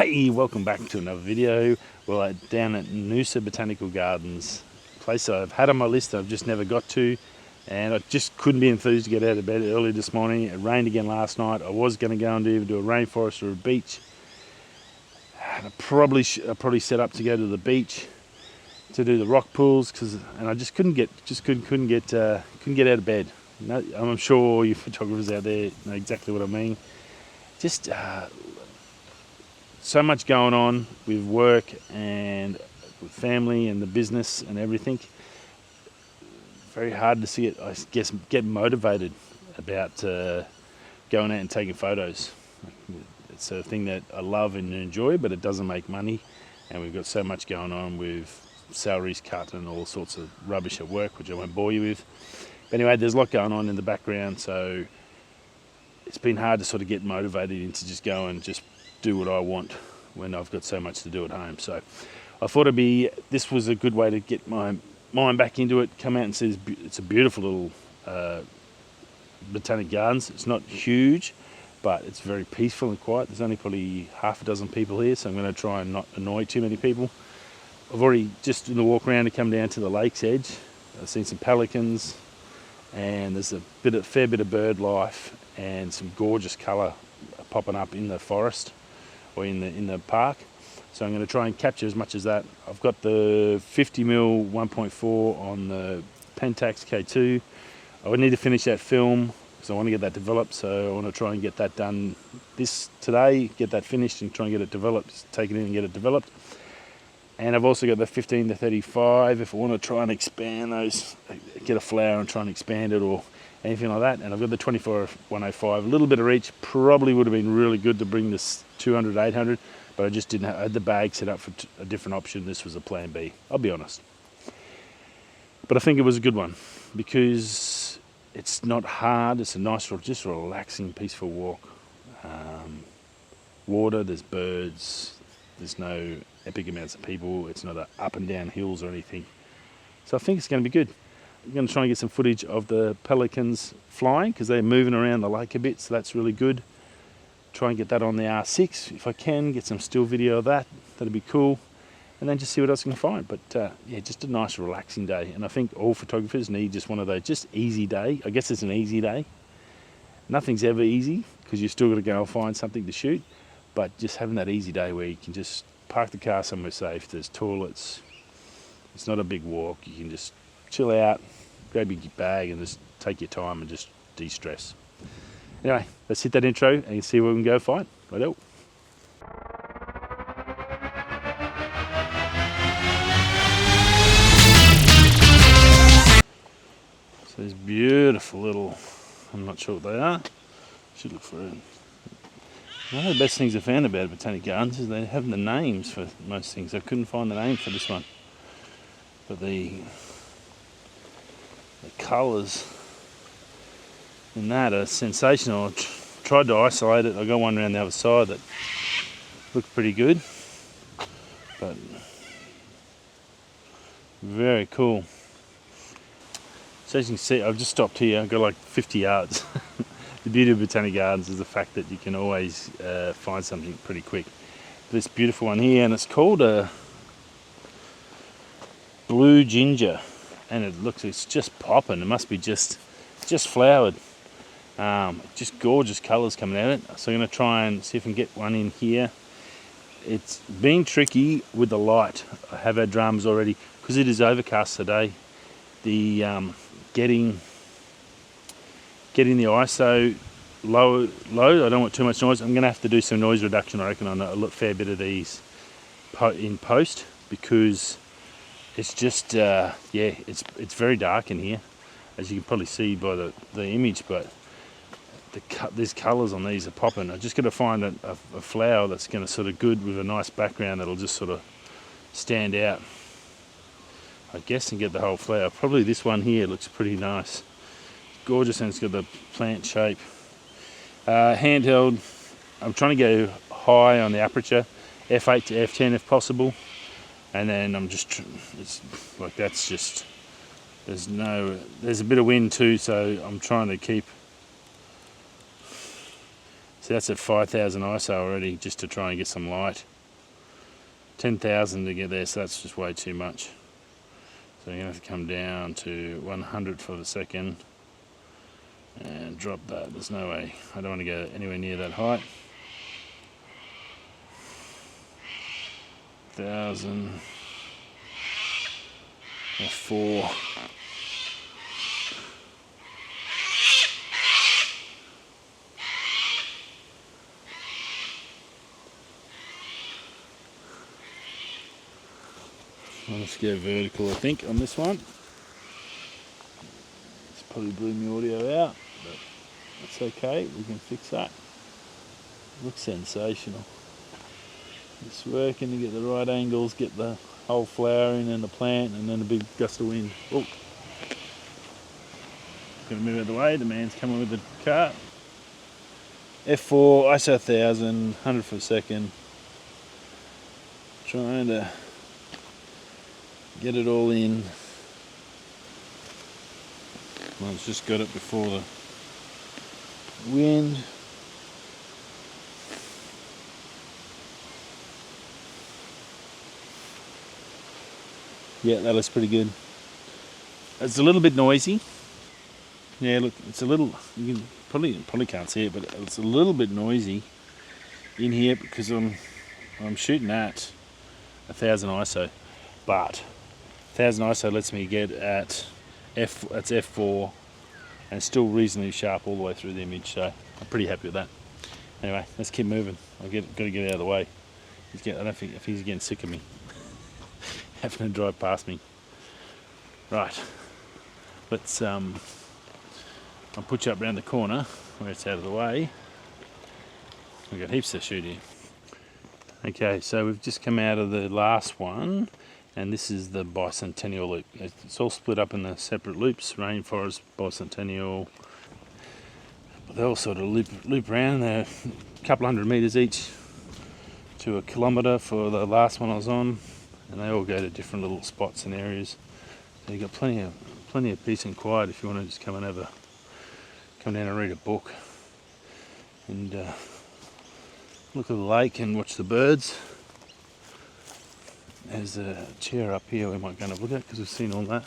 Hey, welcome back to another video. Well, down at Noosa Botanical Gardens, place I've had on my list I've just never got to, and I just couldn't be enthused to get out of bed early this morning. It rained again last night. I was going to go and do a rainforest or a beach, and I probably set up to go to the beach to do the rock pools, and I just couldn't get out of bed. No, I'm sure all you photographers out there know exactly what I mean. Just so much going on with work and with family and the business and everything. Very hard to see it, I guess, get motivated about going out and taking photos. It's a thing that I love and enjoy, but it doesn't make money, and we've got so much going on with salaries cut and all sorts of rubbish at work, which I won't bore you with. But anyway, there's a lot going on in the background, so it's been hard to sort of get motivated into just go and just do what I want when I've got so much to do at home. So I thought this was a good way to get my mind back into it, come out and see it's a beautiful little botanic gardens. It's not huge, but it's very peaceful and quiet. There's only probably half a dozen people here, so I'm going to try and not annoy too many people. I've already just in the walk around to come down to the lake's edge. I've seen some pelicans, and there's a fair bit of bird life and some gorgeous colour popping up in the forest or in the park. So I'm going to try and capture as much as that. I've got the 50mm 1.4 on the Pentax K2. I would need to finish that film because I want to get that developed. So I want to try and get that done today, get that finished and try and get it developed, take it in and get it developed. And I've also got the 15 to 35 if I want to try and expand those, get a flower and try and expand it or anything like that. And I've got the 24 105, a little bit of reach. Probably would have been really good to bring this 200 800, but I just didn't have, I had the bag set up for a different option. This was a plan B, I'll be honest. But I think it was a good one because it's not hard. It's a nice, just relaxing, peaceful walk. Water, there's birds, there's no epic amounts of people. It's not up and down hills or anything. So I think it's going to be good. I'm going to try and get some footage of the pelicans flying because they're moving around the lake a bit, so that's really good. Try and get that on the R6 if I can, get some still video of that. That'd be cool. And then just see what else I can find. But yeah, just a nice relaxing day. And I think all photographers need just one of those, just easy day. I guess it's an easy day. Nothing's ever easy because you've still got to go and find something to shoot. But just having that easy day where you can just park the car somewhere safe, there's toilets, it's not a big walk, you can just chill out, grab your bag and just take your time and just de-stress. Anyway, let's hit that intro and see where we can go find. Righto. So these beautiful little, I'm not sure what they are, should look for it. One of the best things I found about botanic gardens is they have the names for most things. I couldn't find the name for this one, but the colours in that are sensational. I tried to isolate it. I got one around the other side that looked pretty good, but very cool. So as you can see, I've just stopped here. I've got like 50 yards. The beauty of botanic gardens is the fact that you can always find something pretty quick. This beautiful one here, and it's called a blue ginger, and it's just popping. It must be just flowered. Just gorgeous colours coming out of it. So I'm going to try and see if I can get one in here. It's been tricky with the light. I have had dramas already because it is overcast today. The getting the ISO low, I don't want too much noise. I'm going to have to do some noise reduction, I reckon, on a fair bit of these in post because it's just, yeah, it's very dark in here, as you can probably see by the image, but these colours on these are popping. I just got to find a flower that's going to sort of good with a nice background that'll just sort of stand out, I guess, and get the whole flower. Probably this one here looks pretty nice. Gorgeous, and it's got the plant shape. Handheld, I'm trying to go high on the aperture, f8 to f10 if possible, and then I'm just, it's like that's just, there's a bit of wind too, so I'm trying to keep So that's at 5,000 ISO already, just to try and get some light. 10,000 to get there, so that's just way too much. So you're going to have to come down to 100 for the second and drop that. There's no way. I don't want to go anywhere near that height. 1,000. F4. Let's go vertical, I think, on this one. It's probably blew my audio out, but that's okay. We can fix that. Looks sensational. Just working to get the right angles, get the whole flower in and the plant, and then a big gust of wind. Oh, gonna move out of the way. The man's coming with the cart. F4, ISO 1000, 100 for a second. Trying to get it all in. Well, it's just got it before the wind. Yeah, that looks pretty good. It's a little bit noisy. Yeah, look, it's a little, you can probably can't see it, but it's a little bit noisy in here because I'm shooting at 1,000 ISO, but 1,000 ISO lets me get at that's F4 and it's still reasonably sharp all the way through the image, so I'm pretty happy with that. Anyway, let's keep moving. Got to get out of the way. I don't think if he's getting sick of me having to drive past me. Right, let's I'll put you up around the corner where it's out of the way. We've got heaps to shoot here. Okay, so we've just come out of the last one, and this is the bicentennial loop. It's all split up in the separate loops, rainforest, bicentennial. They all sort of loop around. They're a couple 100 metres each to a kilometre for the last one I was on, and they all go to different little spots and areas. So you've got plenty of peace and quiet if you want to just come down and read a book and look at the lake and watch the birds. There's a chair up here we might go and have a look at because we've seen all that.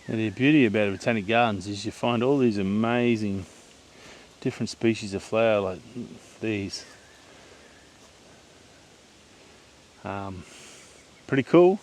And the beauty about Botanic Gardens is you find all these amazing different species of flower like these. Pretty cool,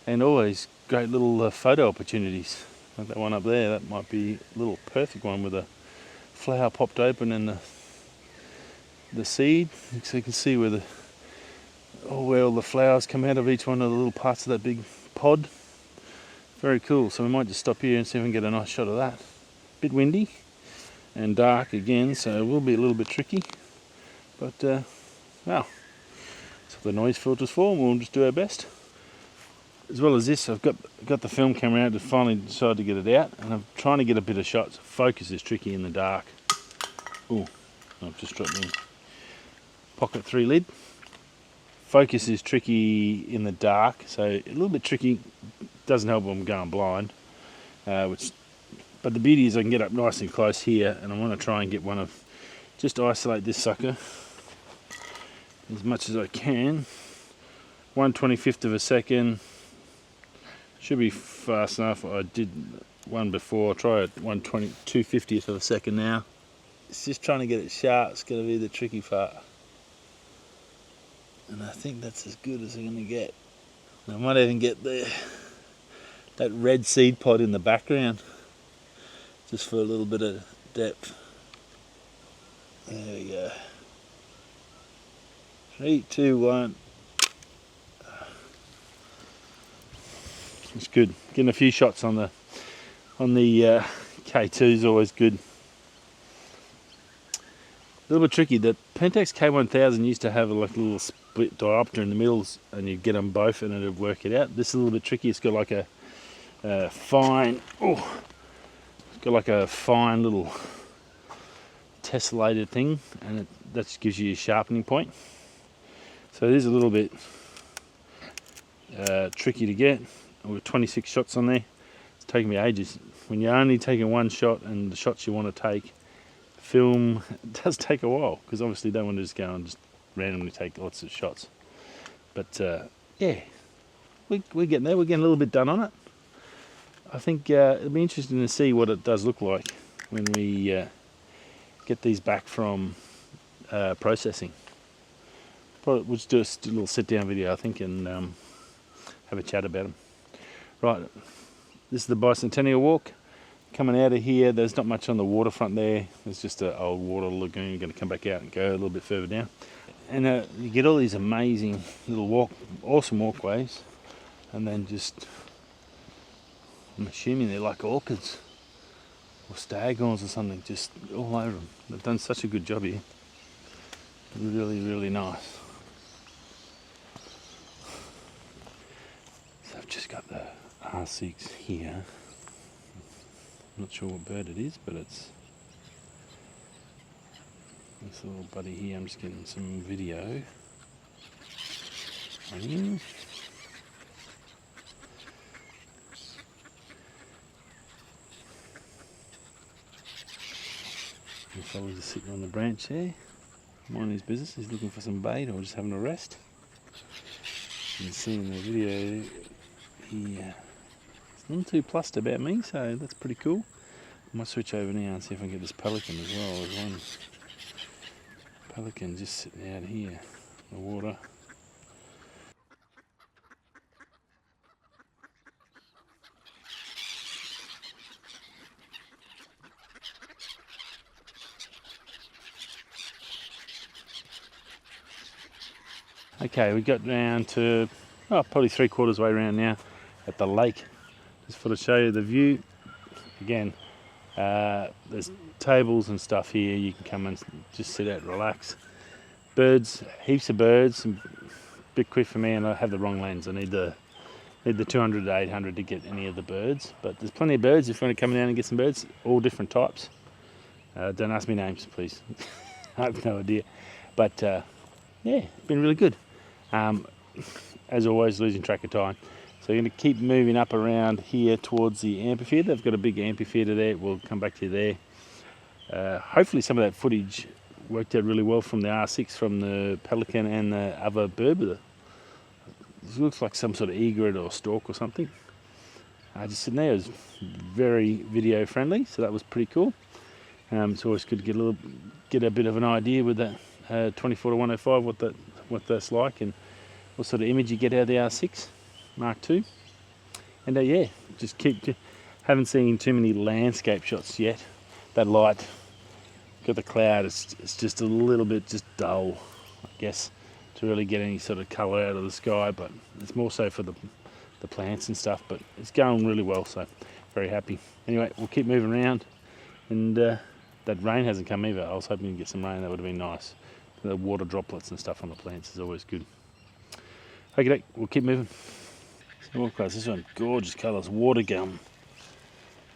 and always great little photo opportunities. Like that one up there, that might be a little perfect one with a flower popped open and the seed, so you can see where all the flowers come out of each one of the little parts of that big pod. Very cool. So we might just stop here and see if we can get a nice shot of that. Bit windy and dark again, so it will be a little bit tricky, but well, that's what the noise filter's for, and we'll just do our best. As well as this, I've got the film camera out to finally decide to get it out, and I'm trying to get a bit of shots. Focus is tricky in the dark. Oh, I've just dropped my pocket 3 lid. Focus is tricky in the dark, so a little bit tricky. Doesn't help when I'm going blind. But the beauty is I can get up nice and close here, and I want to try and get just isolate this sucker as much as I can. 1/25th of a second. Should be fast enough. I did one before. I'll try it 2/50th of a second now. It's just trying to get it sharp. It's going to be the tricky part. And I think that's as good as I'm going to get. I might even get that red seed pod in the background, just for a little bit of depth. There we go. 3, 2, 1. It's good. Getting a few shots on the K2 is always good. A little bit tricky. The Pentax K1000 used to have a little split diopter in the middle, and you'd get them both and it'd work it out. This is a little bit tricky. It's got like a fine, it's got like a fine little tessellated thing, and that just gives you a sharpening point. So it is a little bit tricky to get. I've got 26 shots on there. It's taking me ages. When you're only taking one shot and the shots you want to take film does take a while, because obviously you don't want to just go and just randomly take lots of shots. But yeah, we're getting there. We're getting a little bit done on it. I think it'll be interesting to see what it does look like when we get these back from processing. Probably we'll just do a little sit-down video, I think, and have a chat about them. Right, this is the Bicentennial Walk. Coming out of here, there's not much on the waterfront there. There's just an old water lagoon. You're going to come back out and go a little bit further down. And you get all these amazing little awesome walkways. And then just, I'm assuming they're like orchids or staghorns or something, just all over them. They've done such a good job here. Really, really nice. So I've just got the R6 here. I'm not sure what bird it is, but it's this little buddy here. I'm just getting some video on him. The fella's just sitting on the branch there, minding his business. He's looking for some bait or just having a rest. You can see in the video he not too plussed about me, so that's pretty cool. I might switch over now and see if I can get this pelican as well. There's one pelican just sitting out here in the water. Okay, we got round to probably 3/4 way around now at the lake. Just for to show you the view. Again, there's tables and stuff here. You can come and just sit out and relax. Birds, heaps of birds. A bit quick for me, and I have the wrong lens. I need the 200 to 800 to get any of the birds. But there's plenty of birds if you want to come down and get some birds, all different types. Don't ask me names, please. I have no idea. But yeah, been really good. As always, losing track of time. So you're going to keep moving up around here towards the amphitheatre. They've got a big amphitheatre there. We'll come back to you there. Hopefully some of that footage worked out really well from the R6, from the pelican and the other bird. It looks like some sort of egret or stork or something. Just sitting there. It was very video friendly, so that was pretty cool. It's always good to get a bit of an idea with that 24 to 105 what that's like and what sort of image you get out of the R6 Mark II. And yeah, just haven't seen too many landscape shots yet. That light, got the cloud, it's just a little bit just dull, I guess, to really get any sort of colour out of the sky, but it's more so for the plants and stuff, but it's going really well, so very happy. Anyway, we'll keep moving around, and that rain hasn't come either. I was hoping to get some rain, that would have been nice. The water droplets and stuff on the plants is always good. Okay, we'll keep moving. So this one, gorgeous colours, water gum.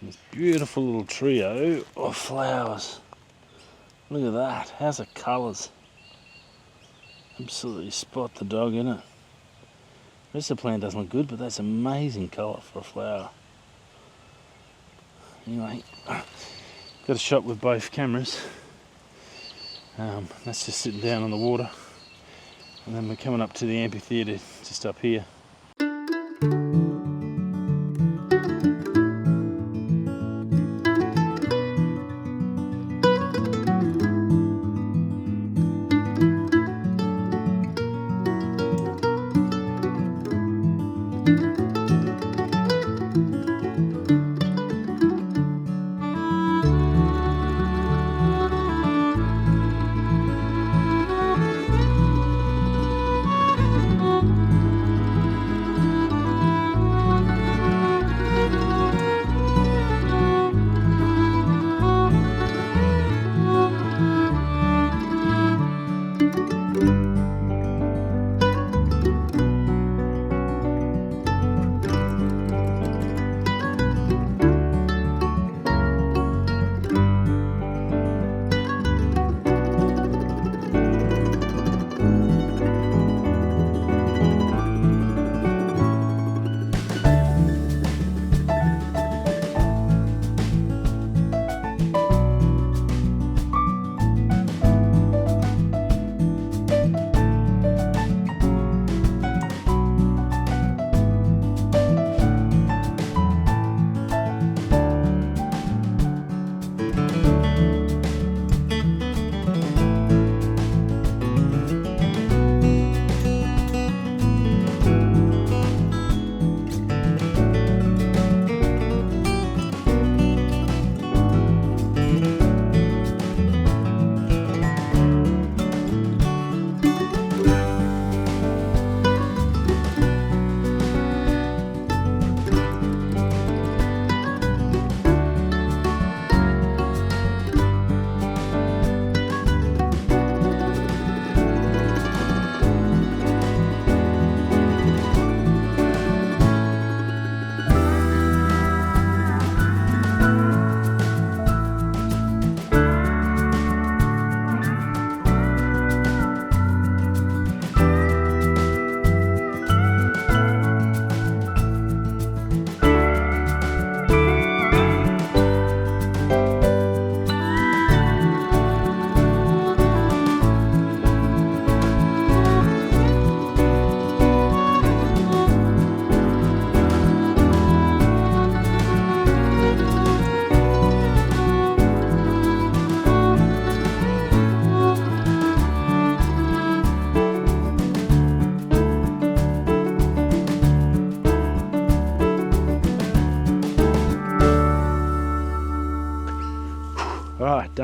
This beautiful little trio of flowers. Look at that, how's the colours? Absolutely spot the dog in it. The rest of the plant doesn't look good, but that's amazing colour for a flower. Anyway, got a shot with both cameras. That's just sitting down on the water, and then we're coming up to the amphitheatre just up here.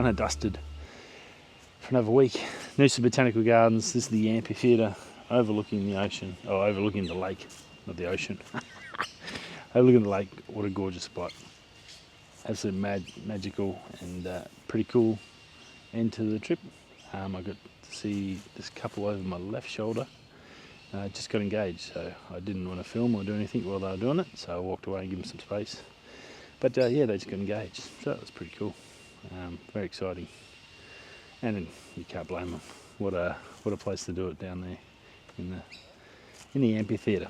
done and dusted for another week. Noosa Botanical Gardens. This is the amphitheatre overlooking the ocean, or overlooking the lake, not the ocean. Overlooking the lake. What a gorgeous spot. Absolutely magical and pretty cool end to the trip. I got to see this couple over my left shoulder. Just got engaged, so I didn't want to film or do anything while they were doing it, so I walked away and gave them some space. But yeah, they just got engaged, so that was pretty cool. Very exciting, and you can't blame them. What a place to do it down there in the amphitheatre.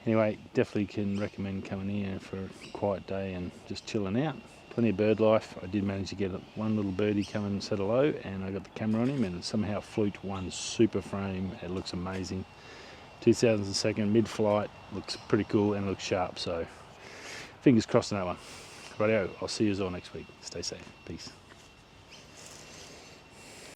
Anyway, definitely can recommend coming here for a quiet day and just chilling out. Plenty of bird life. I did manage to get one little birdie come and say hello, and I got the camera on him and somehow fluked one super frame. It looks amazing. 2002 mid-flight, looks pretty cool and looks sharp, so fingers crossed on that one. Rightio, I'll see you all next week. Stay safe. Peace.